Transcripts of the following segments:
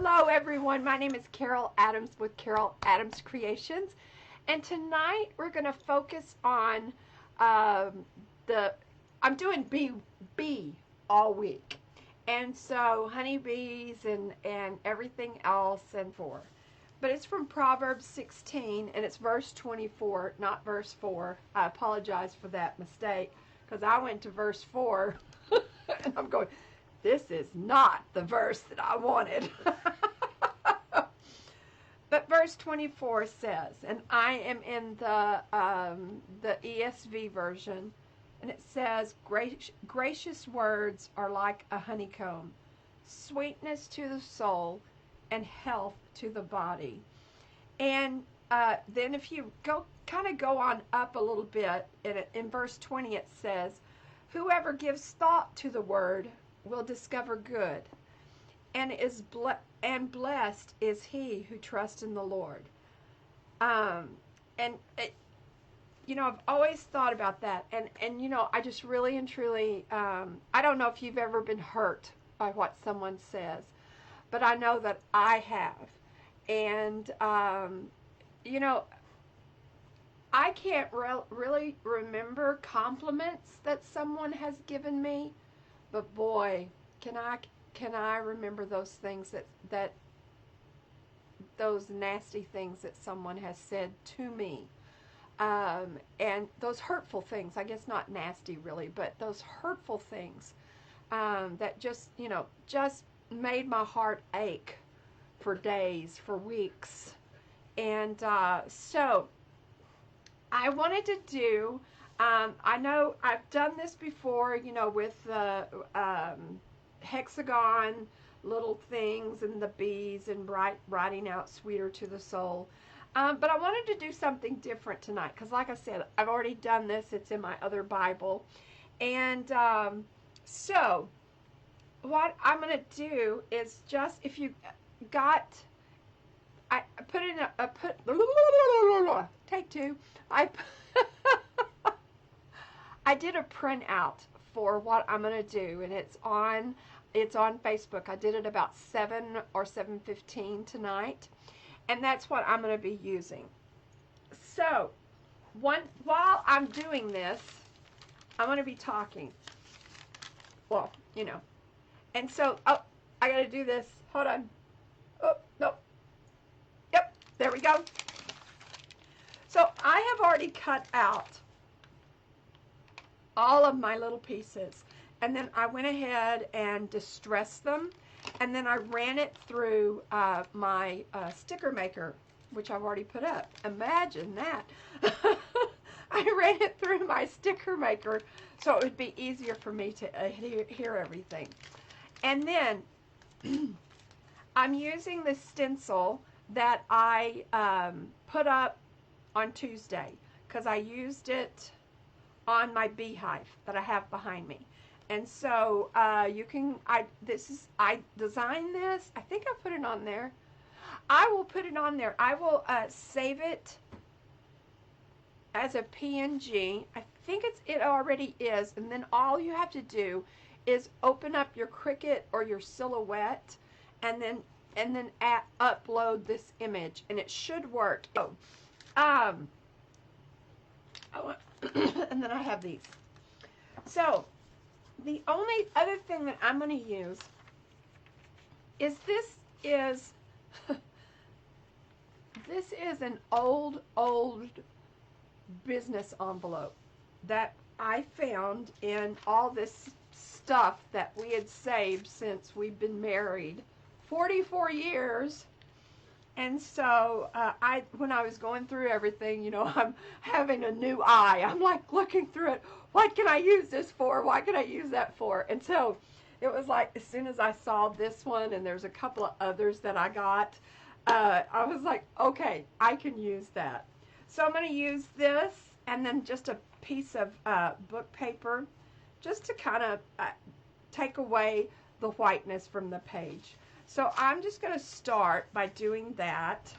Hello everyone, my name is Carol Adams with Carol Adams Creations, and tonight we're going to focus on um, I'm doing bee all week, and so honeybees and everything else but it's from Proverbs 16 and it's verse 24, not verse 4. I apologize for that mistake because I went to verse 4 and I'm going, this is not the verse that I wanted. But verse 24 says, and I am in the ESV version, and it says, gracious words are like a honeycomb, sweetness to the soul, and health to the body. And then if you go on up a little bit, in verse 20 it says, whoever gives thought to the word will discover good, and blessed is he who trusts in the Lord. And it, I've always thought about that, and I just really and truly, I don't know if you've ever been hurt by what someone says, but I know that I have, and I can't really remember compliments that someone has given me, but boy, can I remember those things that those nasty things that someone has said to me, and those hurtful things. I guess not nasty really, but those hurtful things that just made my heart ache for days, for weeks, and so I wanted to do. I know I've done this before, with the hexagon little things and the bees and writing out sweeter to the soul. But I wanted to do something different tonight because, like I said, I've already done this. It's in my other Bible. And so what I'm going to do is just, if you got, I put in take two. I did a printout for what I'm going to do, and it's on Facebook. I did it about 7 or 7:15 tonight, and that's what I'm going to be using. So, while I'm doing this, I'm going to be talking. Well, and so, oh, I got to do this. Hold on. Oh, no. Yep, there we go. So, I have already cut out all of my little pieces, and then I went ahead and distressed them, and then I ran it through my sticker maker, which I've already put up. Imagine that. I ran it through my sticker maker so it would be easier for me to hear everything. And then I'm using the stencil that I put up on Tuesday because I used it on my beehive that I have behind me. And so I designed this. I think I put it on there. I will put it on there. I will save it as a PNG. I think it already is. And then all you have to do is open up your Cricut or your Silhouette, and then upload this image, and it should work. So, and then I have these. So the only other thing that I'm going to use is this is an old business envelope that I found in all this stuff that we had saved since we've been married 44 years. And so when I was going through everything, I'm having a new eye. I'm like looking through it. What can I use this for? What can I use that for? And so it was like, as soon as I saw this one, and there's a couple of others that I got, I was like, okay, I can use that. So I'm going to use this, and then just a piece of book paper, just to kind of take away the whiteness from the page. So I'm just going to start by doing that.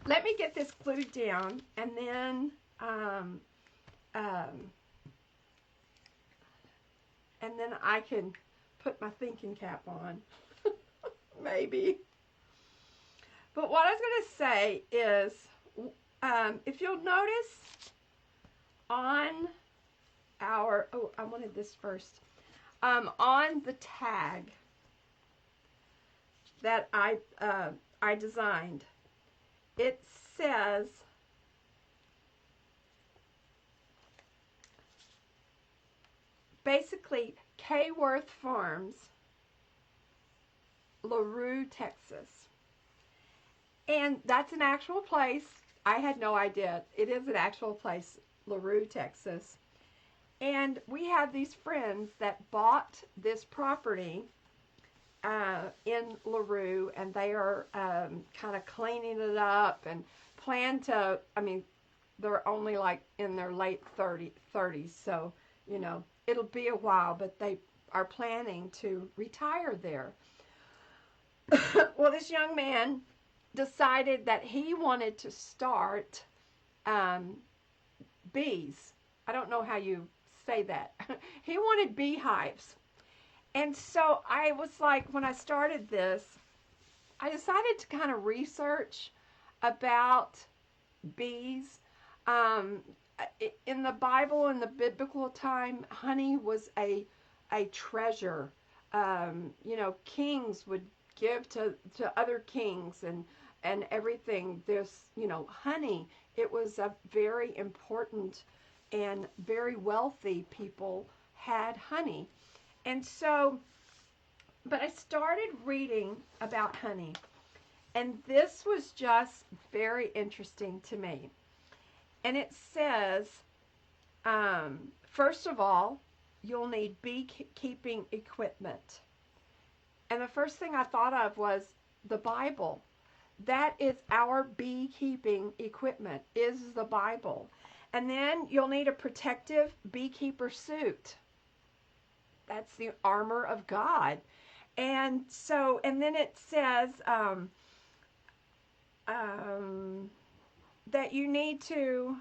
Let me get this glued down, and then I can put my thinking cap on. maybe. But what I was going to say is, if you'll notice on our, oh, I wanted this first, on the tag that I designed, it says, basically, Kworth Farms, LaRue, Texas. And that's an actual place. I had no idea. It is an actual place, LaRue, Texas. And we have these friends that bought this property in LaRue, and they are kind of cleaning it up and plan to, I mean, they're only like in their late 30s, so, you know, it'll be a while, but they are planning to retire there. Well, this young man decided that he wanted to start bees. I don't know how you say that. He wanted beehives. And so I was like, when I started this, I decided to kind of research about bees. In the Bible, in the biblical time, honey was a treasure. You know, kings would give to other kings and everything. There's, you know, honey. It was a very important, and very wealthy people had honey. And so, but I started reading about honey, and this was just very interesting to me. And it says, first of all, you'll need beekeeping equipment. And the first thing I thought of was the Bible. That is our beekeeping equipment, is the Bible. And then you'll need a protective beekeeper suit. That's the armor of God. And so, and then it says that you need to,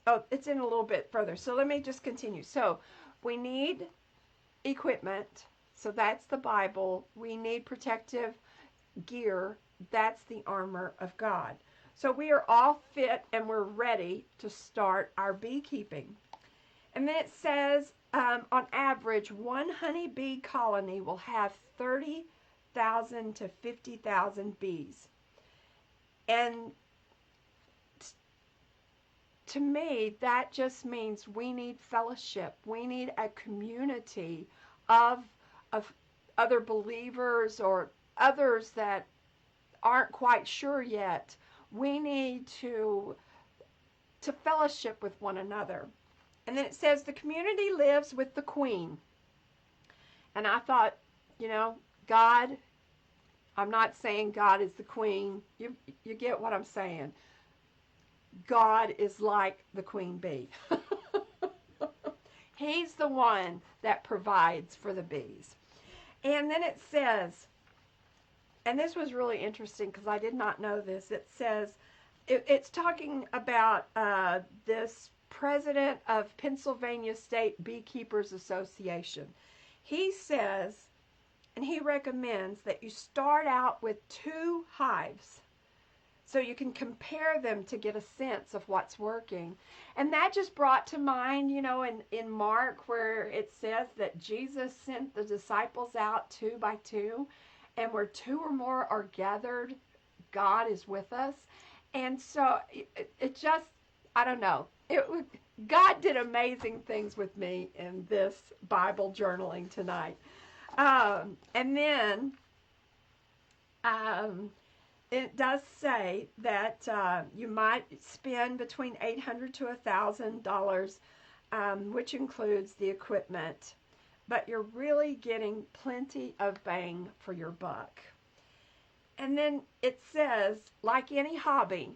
oh, it's in a little bit further. So let me just continue. So we need equipment. So that's the Bible. We need protective gear. That's the armor of God. So we are all fit and we're ready to start our beekeeping. And then it says, on average, one honeybee colony will have 30,000 to 50,000 bees. And to me, that just means we need fellowship. We need a community of other believers or others that aren't quite sure yet. We need to fellowship with one another. And then it says the community lives with the queen. And I thought, you know, God, I'm not saying God is the queen. You get what I'm saying. God is like the queen bee. He's the one that provides for the bees. And then it says, and this was really interesting because I did not know this. It says, it's talking about this president of Pennsylvania State Beekeepers Association. He says, and he recommends that you start out with 2 hives so you can compare them to get a sense of what's working. And that just brought to mind, you know, in Mark where it says that Jesus sent the disciples out 2 by 2, and where 2 or more are gathered, God is with us. And so it just, I don't know. God did amazing things with me in this Bible journaling tonight. And then it does say that you might spend between $800 to $1,000, which includes the equipment. But you're really getting plenty of bang for your buck. And then it says, like any hobby,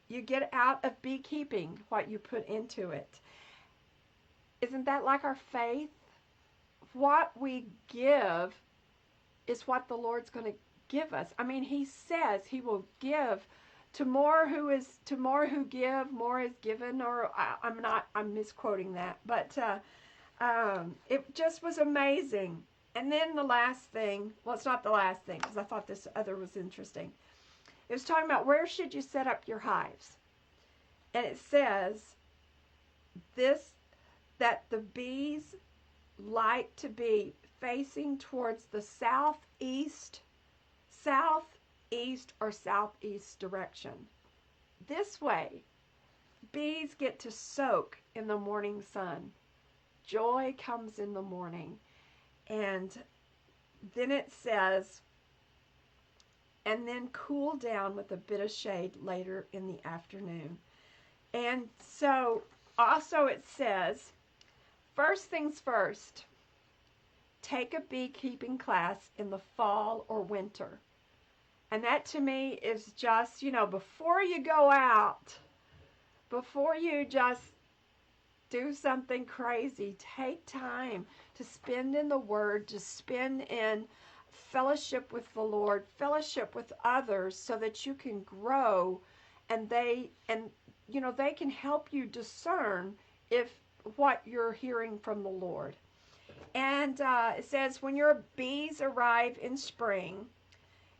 you get out of beekeeping what you put into it. Isn't that like our faith? What we give is what the Lord's going to give us. I mean, He says He will give to more who give, more is given. Or I'm misquoting that, but it just was amazing. And then the last thing, well, it's not the last thing because I thought this other was interesting. It was talking about where should you set up your hives. And it says this, that the bees like to be facing towards the southeast or southeast direction. This way, bees get to soak in the morning sun. Joy comes in the morning. And then it says, and then cool down with a bit of shade later in the afternoon. And so also it says, first things first, take a beekeeping class in the fall or winter. And that to me is just, before you go out, before you just do something crazy, take time to spend in the Word, to spend in fellowship with the Lord, fellowship with others, so that you can grow, and they can help you discern if what you're hearing from the Lord. And it says, when your bees arrive in spring,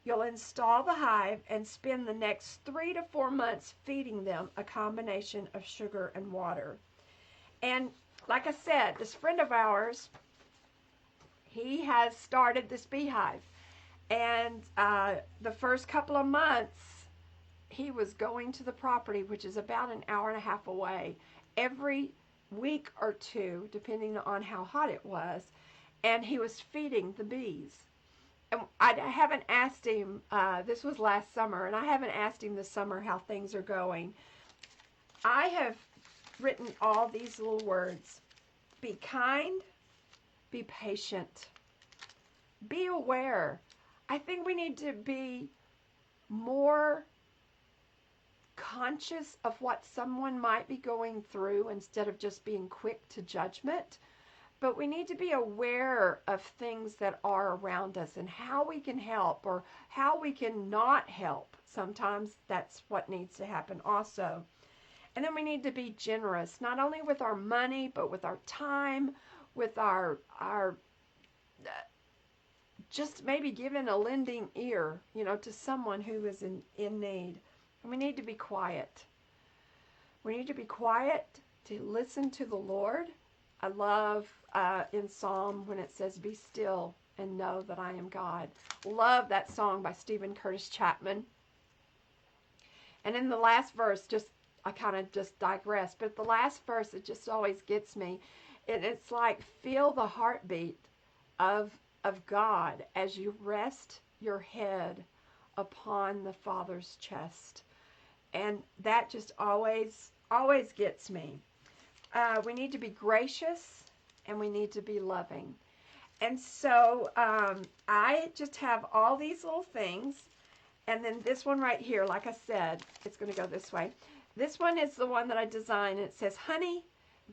you'll install the hive and spend the next 3 to 4 months feeding them a combination of sugar and water. And like I said, this friend of ours, he has started this beehive. And the first couple of months, he was going to the property, which is about an hour and a half away, every week or two, depending on how hot it was. And he was feeding the bees. And I haven't asked him, this was last summer, and I haven't asked him this summer how things are going. I have written all these little words. Be kind, be patient, be aware. I think we need to be more conscious of what someone might be going through instead of just being quick to judgment. But we need to be aware of things that are around us and how we can help or how we can not help. Sometimes that's what needs to happen also. And then we need to be generous, not only with our money, but with our time, with our just maybe giving a lending ear, to someone who is in need. And we need to be quiet. We need to be quiet to listen to the Lord. I love in Psalm when it says, be still and know that I am God. Love that song by Stephen Curtis Chapman. And in the last verse, I kind of just digress, but the last verse, it just always gets me. It's like, feel the heartbeat of God as you rest your head upon the Father's chest. And that just always gets me. We need to be gracious and we need to be loving. And so I just have all these little things. And then this one right here, like I said, it's going to go this way. This one is the one that I designed. It says, honey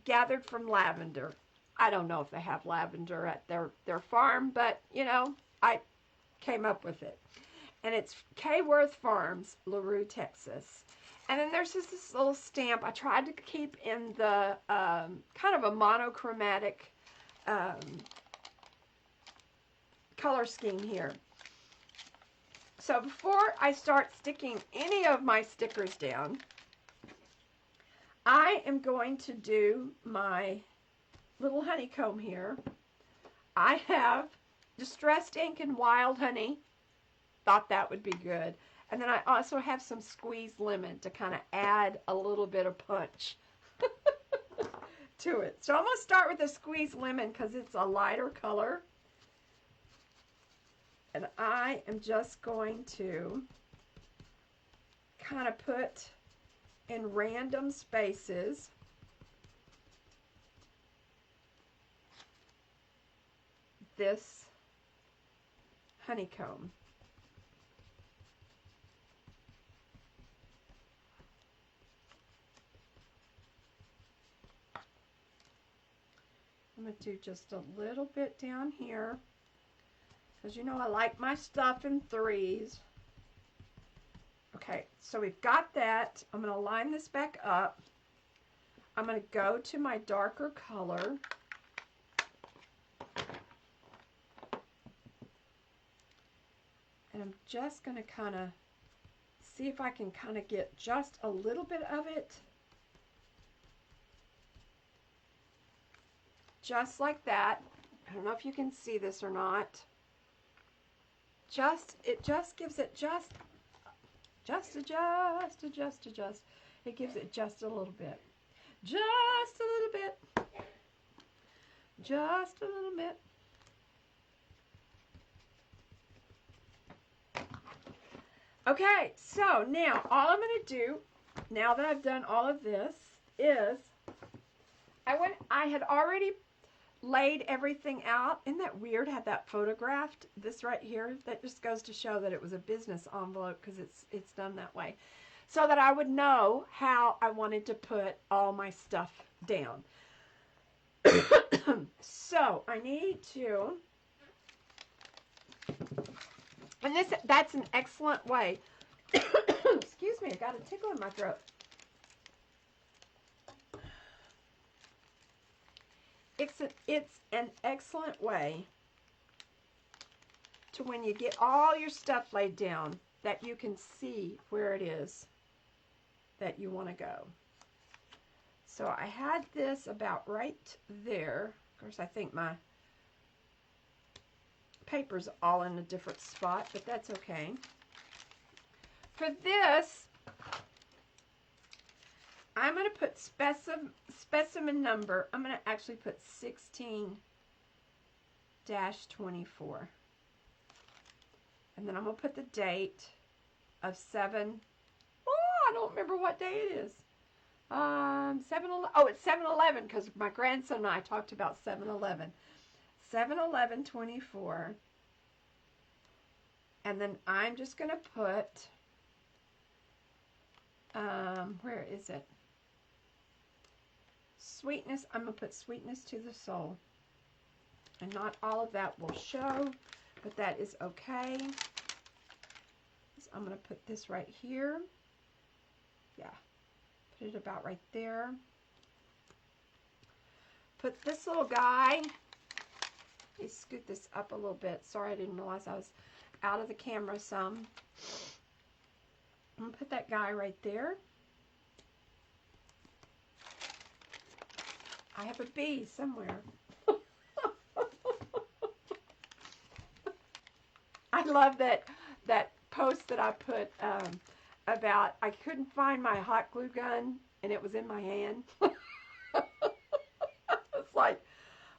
gathered from lavender. I don't know if they have lavender at their farm, but, I came up with it. And it's Kworth Farms, LaRue, Texas. And then there's just this little stamp. I tried to keep in the kind of a monochromatic color scheme here. So before I start sticking any of my stickers down, I am going to do my little honeycomb here. I have distressed ink and wild honey. Thought that would be good. And then I also have some squeezed lemon to kind of add a little bit of punch to it. So I'm going to start with the squeezed lemon because it's a lighter color. And I am just going to kind of put in random spaces this honeycomb. I'm going to do just a little bit down here because I like my stuff in threes. Okay, so we've got that. I'm going to line this back up. I'm going to go to my darker color. I'm just going to kind of see if I can kind of get just a little bit of it. Just like that. I don't know if you can see this or not. It just gives it just. It gives it just a little bit. Just a little bit. Just a little bit. Okay, so now all I'm going to do, now that I've done all of this, is I had already laid everything out. Isn't that weird? Had that photographed, this right here. That just goes to show that it was a business envelope because it's done that way. So that I would know how I wanted to put all my stuff down. So I need to, and that's an excellent way. Excuse me, I got a tickle in my throat. It's an excellent way to, when you get all your stuff laid down, that you can see where it is that you want to go. So I had this about right there. Of course, I think my paper's all in a different spot, but that's okay. For this, I'm going to put specimen number. I'm going to actually put 16-24. And then I'm going to put the date of 7. Oh, I don't remember what day it is. 7/11. Oh, it's 7/11 because my grandson and I talked about 7/11. 7/11/24. And then I'm just going to put, where is it? Sweetness. I'm going to put sweetness to the soul. And not all of that will show, but that is okay. So I'm going to put this right here. Yeah. Put it about right there. Put this little guy. Let me scoot this up a little bit. Sorry, I didn't realize I was out of the camera some. I'm going to put that guy right there. I have a bee somewhere. I love that post that I put about I couldn't find my hot glue gun and it was in my hand. It's like,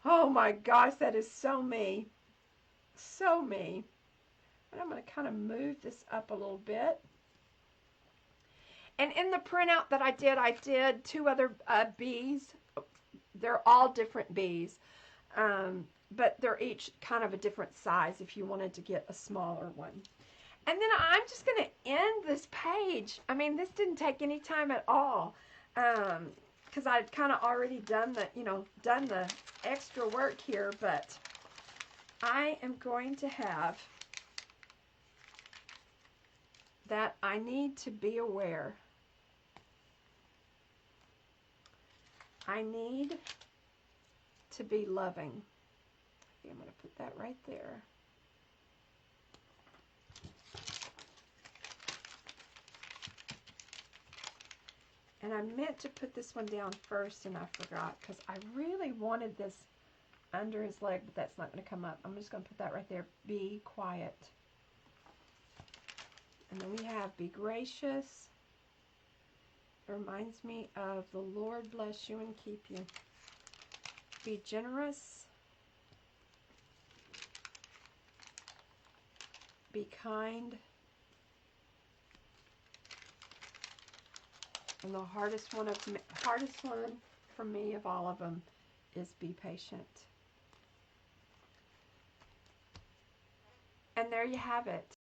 oh my gosh, that is so me. So me. And I'm going to kind of move this up a little bit. And in the printout that I did 2 other bees. They're all different bees. But they're each kind of a different size if you wanted to get a smaller one. And then I'm just going to end this page. I mean, this didn't take any time at all. Because I'd kind of already done the extra work here. But I am going to have that I need to be aware. I need to be loving. Okay, I'm going to put that right there. And I meant to put this one down first and I forgot because I really wanted this under his leg, but that's not going to come up. I'm just going to put that right there. Be quiet. And then we have be gracious. It reminds me of the Lord bless you and keep you. Be generous. Be kind. And the hardest one for me of all of them is be patient. And there you have it.